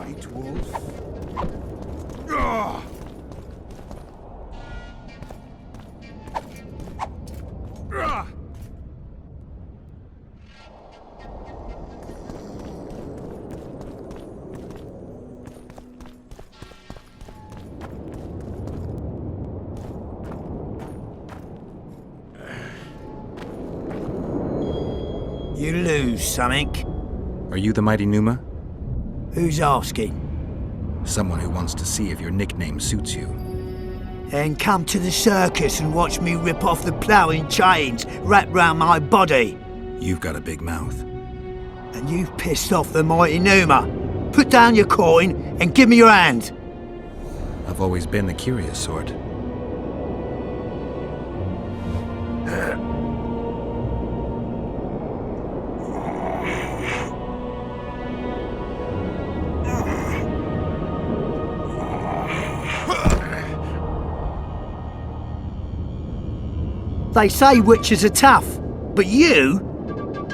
White wolf. Ah! Ah! You lose something. Are you the mighty Numa? Who's asking? Someone who wants to see if your nickname suits you. Then come to the circus and watch me rip off the ploughing chains wrapped round my body. You've got a big mouth. And you've pissed off the mighty Numa. Put down your coin and give me your hand. I've always been the curious sort. They say witches are tough, but you?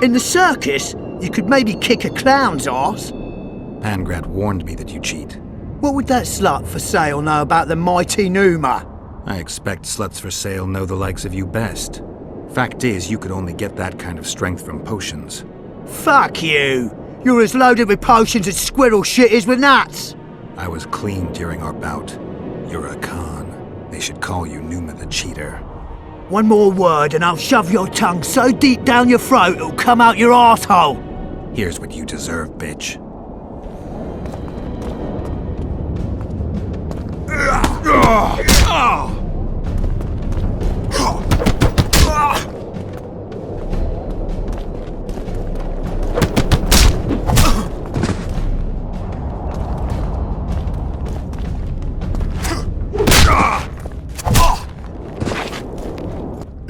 In the circus, you could maybe kick a clown's arse. Pangrat warned me that you cheat. What would that slut for sale know about the mighty Numa? I expect sluts for sale know the likes of you best. Fact is, you could only get that kind of strength from potions. Fuck you! You're as loaded with potions as squirrel shit is with nuts! I was clean during our bout. You're a con. They should call you Numa the Cheater. One more word and I'll shove your tongue so deep down your throat it'll come out your arsehole. Here's what you deserve, bitch.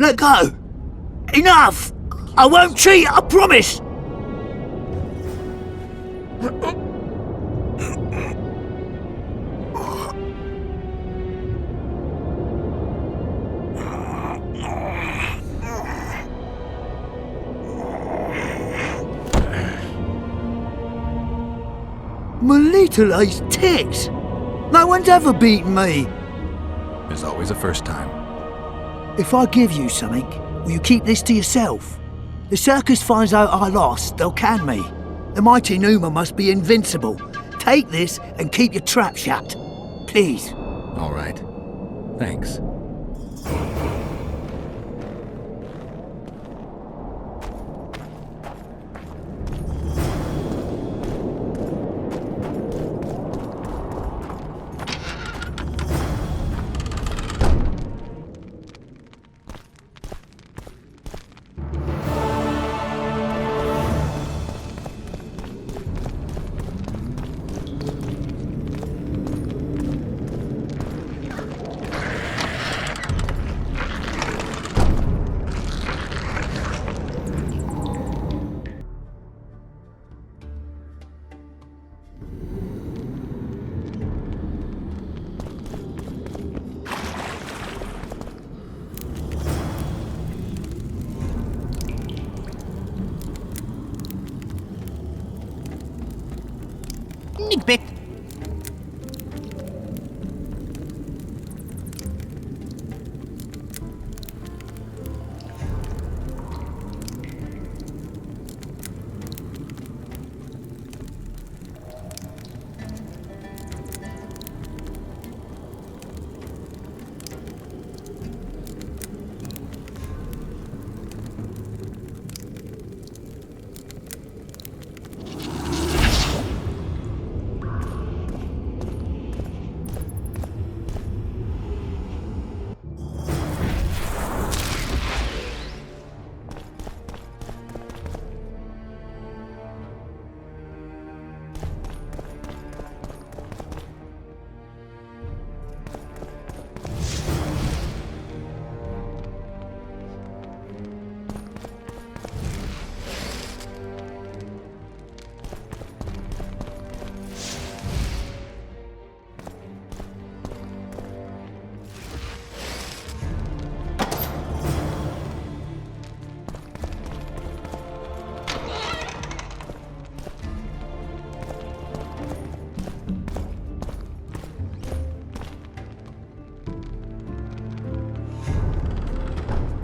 Let go! Enough! I won't cheat, I promise! My little ace tits! No one's ever beaten me! There's always a first time. If I give you something, will you keep this to yourself? The circus finds out I lost, they'll can me. The mighty Numa must be invincible. Take this and keep your trap shut. Please. All right. Thanks.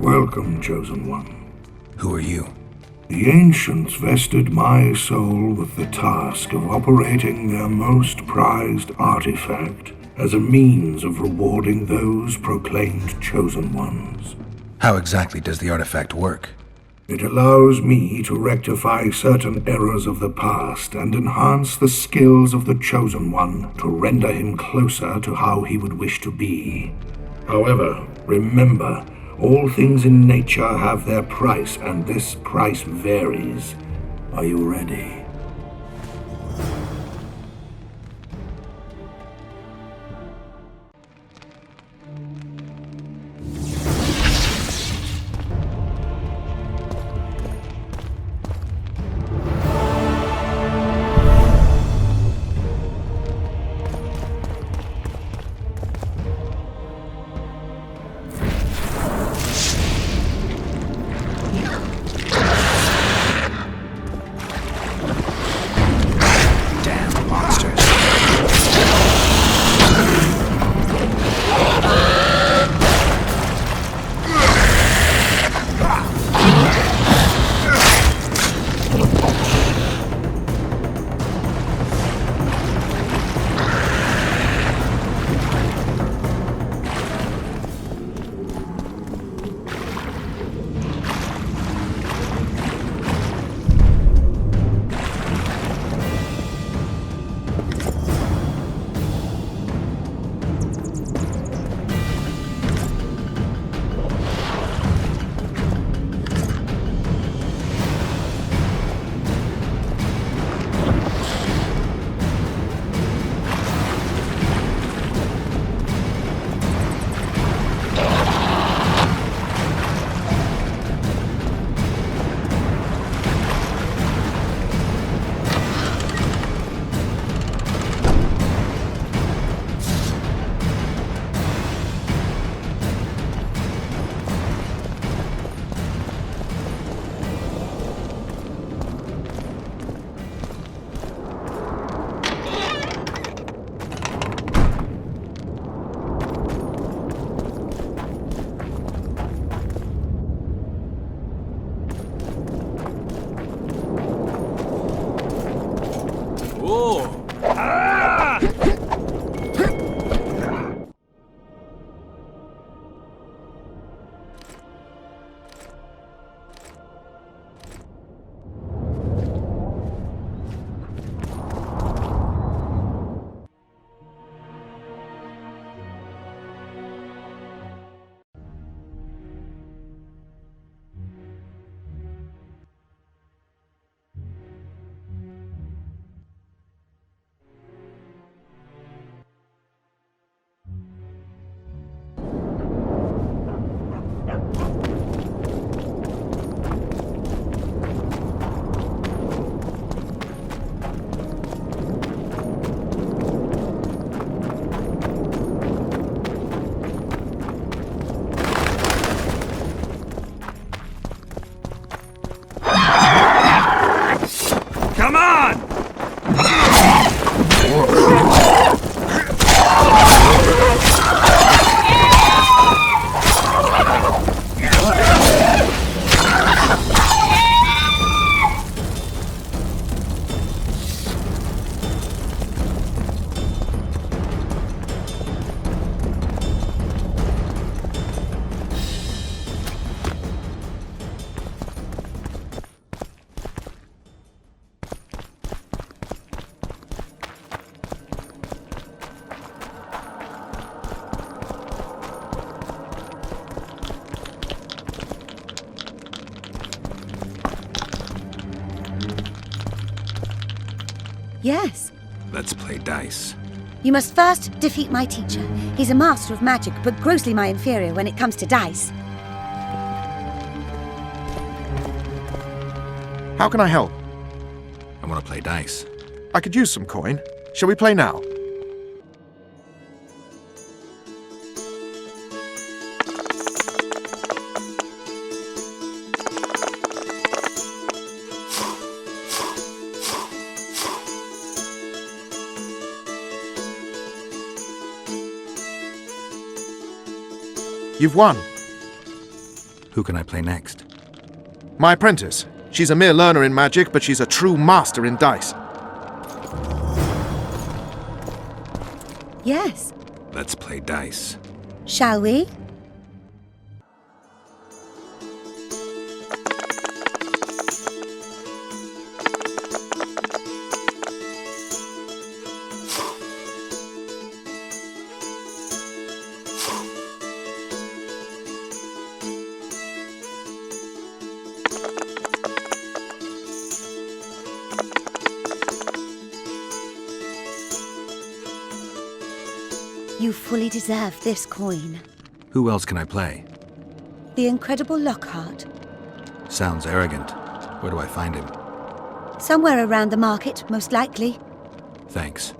Welcome, Chosen One. Who are you? The ancients vested my soul with the task of operating their most prized artifact as a means of rewarding those proclaimed Chosen Ones. How exactly does the artifact work? It allows me to rectify certain errors of the past and enhance the skills of the Chosen One to render him closer to how he would wish to be. However, remember, all things in nature have their price, and this price varies. Are you ready? Yes. Let's play dice. You must first defeat my teacher. He's a master of magic, but grossly my inferior when it comes to dice. How can I help? I want to play dice. I could use some coin. Shall we play now? You've won. Who can I play next? My apprentice. She's a mere learner in magic, but she's a true master in dice. Yes. Let's play dice. Shall we? You fully deserve this coin. Who else can I play? The incredible Lockhart. Sounds arrogant. Where do I find him? Somewhere around the market, most likely. Thanks.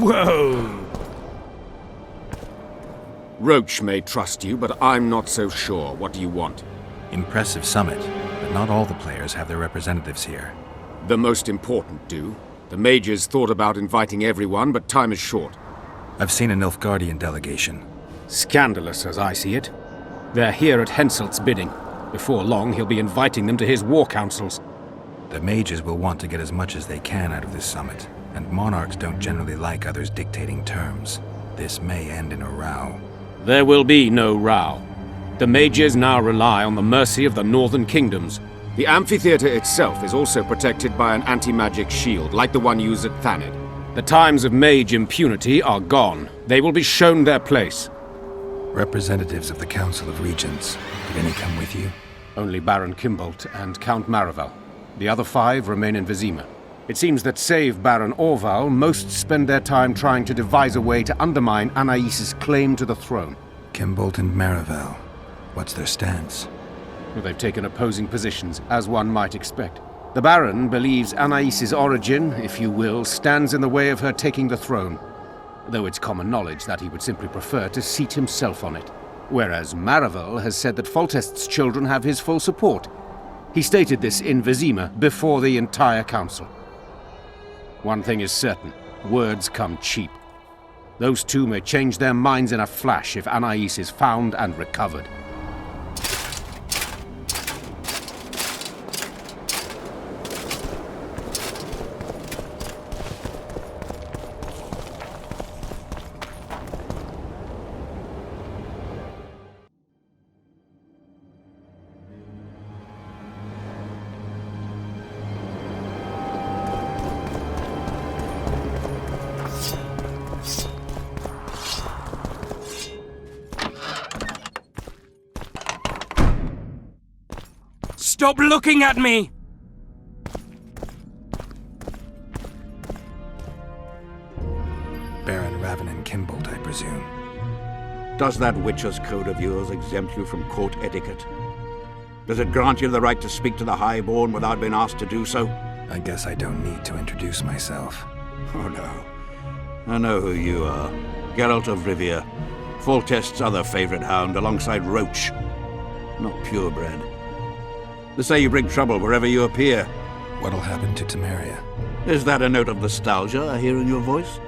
Whoa! Roche may trust you, but I'm not so sure. What do you want? Impressive summit, but not all the players have their representatives here. The most important do. The mages thought about inviting everyone, but time is short. I've seen a Nilfgaardian delegation. Scandalous, as I see it. They're here at Henselt's bidding. Before long, he'll be inviting them to his war councils. The mages will want to get as much as they can out of this summit, and monarchs don't generally like others dictating terms. This may end in a row. There will be no row. The mages now rely on the mercy of the northern kingdoms. The amphitheater itself is also protected by an anti-magic shield, like the one used at Thanid. The times of mage impunity are gone. They will be shown their place. Representatives of the Council of Regents, did any come with you? Only Baron Kimbolt and Count Maravel. The other 5 remain in Vizima. It seems that save Baron Orval, most spend their time trying to devise a way to undermine Anais' claim to the throne. Kimbolt and Marivel. What's their stance? Well, they've taken opposing positions, as one might expect. The Baron believes Anais' origin, if you will, stands in the way of her taking the throne, though it's common knowledge that he would simply prefer to seat himself on it. Whereas Marivel has said that Foltest's children have his full support. He stated this in Vizima before the entire council. One thing is certain, words come cheap. Those 2 may change their minds in a flash if Anais is found and recovered. Stop looking at me! Baron Ravenin Kimbolt, I presume. Does that Witcher's code of yours exempt you from court etiquette? Does it grant you the right to speak to the Highborn without being asked to do so? I guess I don't need to introduce myself. Oh no. I know who you are. Geralt of Rivia. Foltest's other favorite hound alongside Roche. Not purebred. They say you bring trouble wherever you appear. What'll happen to Temeria? Is that a note of nostalgia I hear in your voice?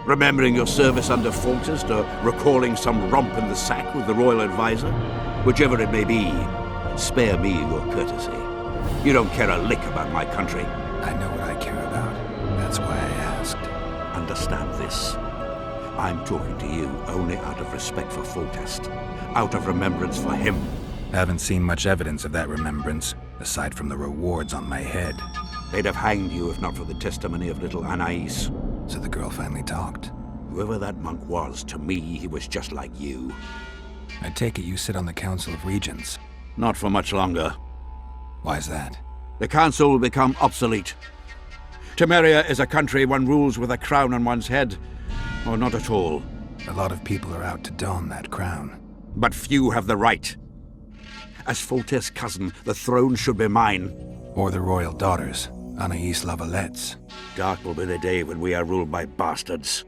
Remembering your service under Foltest, or recalling some romp in the sack with the royal advisor? Whichever it may be, spare me your courtesy. You don't care a lick about my country. I know what I care about. That's why I asked. Understand this. I'm talking to you only out of respect for Foltest, out of remembrance for him. Haven't seen much evidence of that remembrance, aside from the rewards on my head. They'd have hanged you if not for the testimony of little Anais. So the girl finally talked. Whoever that monk was, to me, he was just like you. I take it you sit on the Council of Regents. Not for much longer. Why's that? The council will become obsolete. Temeria is a country one rules with a crown on one's head, or not at all. A lot of people are out to don that crown. But few have the right. As Foltest's cousin, the throne should be mine. Or the royal daughters, Anais Lavalette's. Dark will be the day when we are ruled by bastards.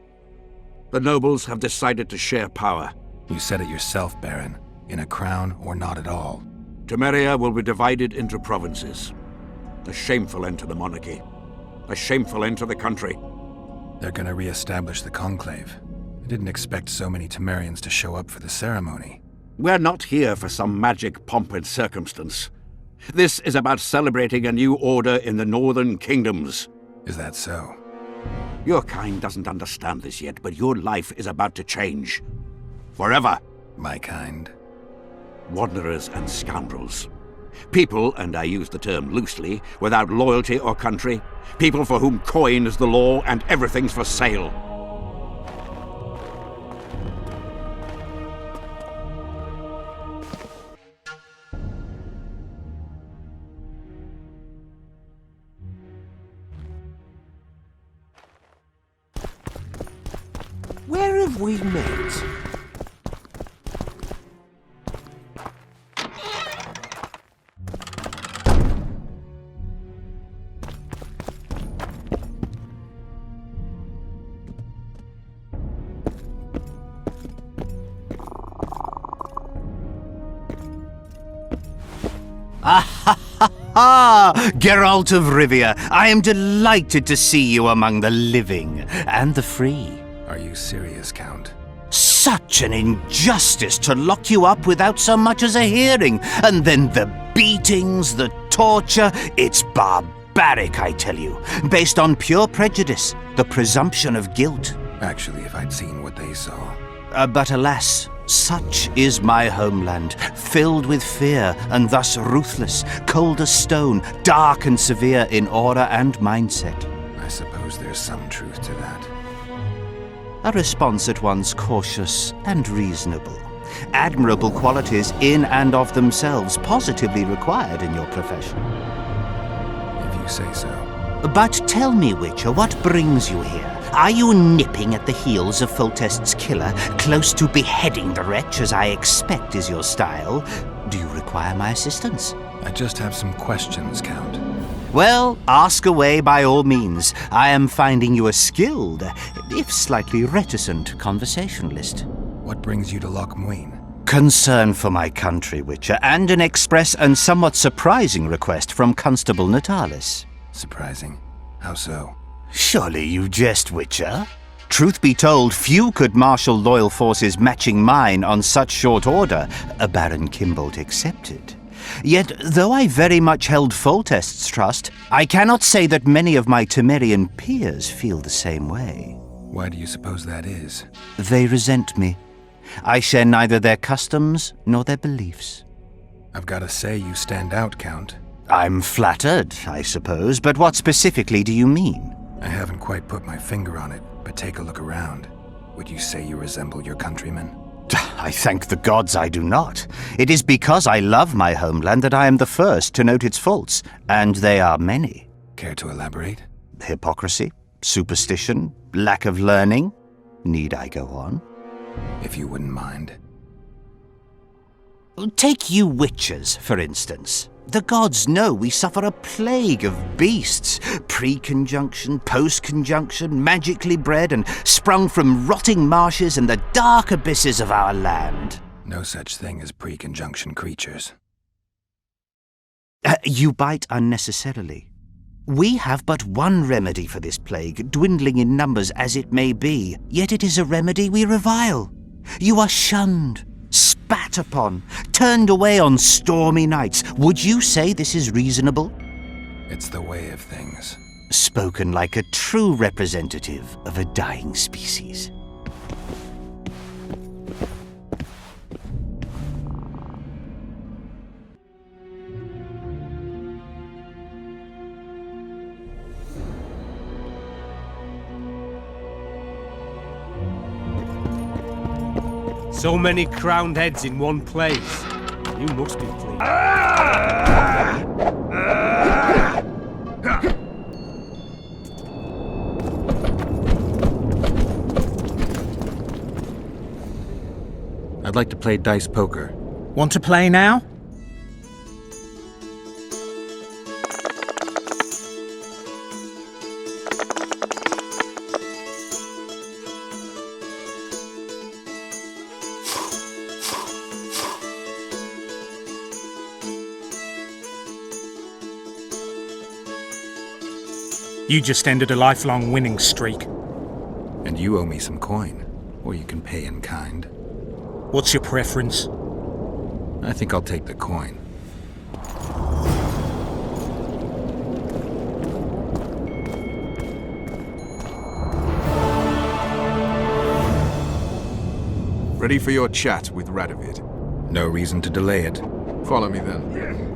The nobles have decided to share power. You said it yourself, Baron. In a crown or not at all. Temeria will be divided into provinces. A shameful end to the monarchy. A shameful end to the country. They're gonna re-establish the conclave. I didn't expect so many Temerians to show up for the ceremony. We're not here for some magic pomp and circumstance. This is about celebrating a new order in the northern kingdoms. Is that so? Your kind doesn't understand this yet, but your life is about to change. Forever. My kind? Wanderers and scoundrels. People, and I use the term loosely, without loyalty or country. People for whom coin is the law and everything's for sale. Where have we met? Geralt of Rivia, I am delighted to see you among the living and the free. Are you serious, Count? Such an injustice to lock you up without so much as a hearing, and then the beatings, the torture. It's barbaric, I tell you, based on pure prejudice, the presumption of guilt. Actually, if I'd seen what they saw. But alas, such is my homeland, filled with fear and thus ruthless, cold as stone, dark and severe in aura and mindset. I suppose there's some truth to that. A response at once cautious and reasonable. Admirable qualities in and of themselves positively required in your profession. If say so. But tell me, Witcher, what brings you here? Are you nipping at the heels of Foltest's killer, close to beheading the wretch, as I expect is your style? Do you require my assistance? I just have some questions, Count. Well, ask away by all means. I am finding you a skilled, if slightly reticent, conversationalist. What brings you to Loch Muin? Concern for my country, Witcher, and an express and somewhat surprising request from Constable Natalis. Surprising. How so? Surely you jest, Witcher. Truth be told, few could marshal loyal forces matching mine on such short order, Baron Kimbolt excepted. Yet, though I very much held Foltest's trust, I cannot say that many of my Temerian peers feel the same way. Why do you suppose that is? They resent me. I share neither their customs nor their beliefs. I've got to say you stand out, Count. I'm flattered, I suppose, but what specifically do you mean? I haven't quite put my finger on it, but take a look around. Would you say you resemble your countrymen? I thank the gods I do not. It is because I love my homeland that I am the first to note its faults, and they are many. Care to elaborate? Hypocrisy, superstition, lack of learning. Need I go on? If you wouldn't mind. Take you witchers, for instance. The gods know we suffer a plague of beasts, pre-conjunction, post-conjunction, magically bred and sprung from rotting marshes and the dark abysses of our land. No such thing as pre-conjunction creatures. You bite unnecessarily. We have but one remedy for this plague, dwindling in numbers as it may be, yet it is a remedy we revile. You are shunned, spat upon, turned away on stormy nights. Would you say this is reasonable? It's the way of things. Spoken like a true representative of a dying species. So many crowned heads in one place. You must be pleased. I'd like to play dice poker. Want to play now? You just ended a lifelong winning streak. And you owe me some coin. Or you can pay in kind. What's your preference? I think I'll take the coin. Ready for your chat with Radovid. No reason to delay it. Follow me then.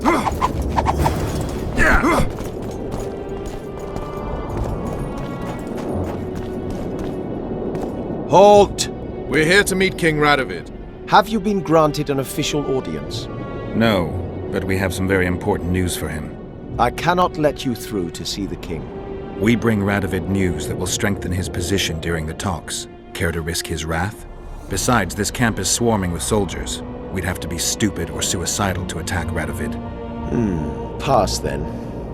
Halt! We're here to meet King Radovid. Have you been granted an official audience? No, but we have some very important news for him. I cannot let you through to see the king. We bring Radovid news that will strengthen his position during the talks. Care to risk his wrath? Besides, this camp is swarming with soldiers. We'd have to be stupid or suicidal to attack Radovid. Pass then,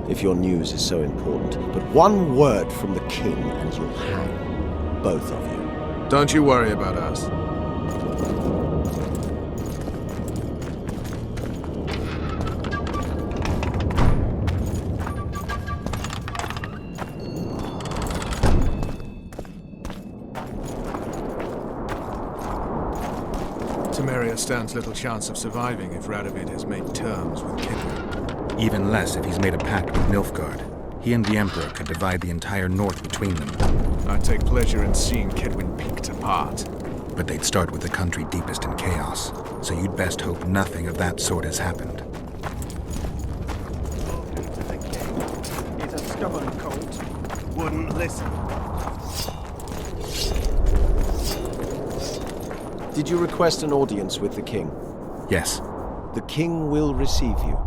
if your news is so important. But one word from the king and you'll hang. Both of you. Don't you worry about us. Temeria stands little chance of surviving if Radovid has made terms with Kidwin. Even less if he's made a pact with Nilfgaard. He and the Emperor could divide the entire north between them. I take pleasure in seeing Kidwin picked apart. But they'd start with the country deepest in chaos, so you'd best hope nothing of that sort has happened. He's a stubborn colt. Wouldn't listen. Did you request an audience with the king? Yes. The king will receive you.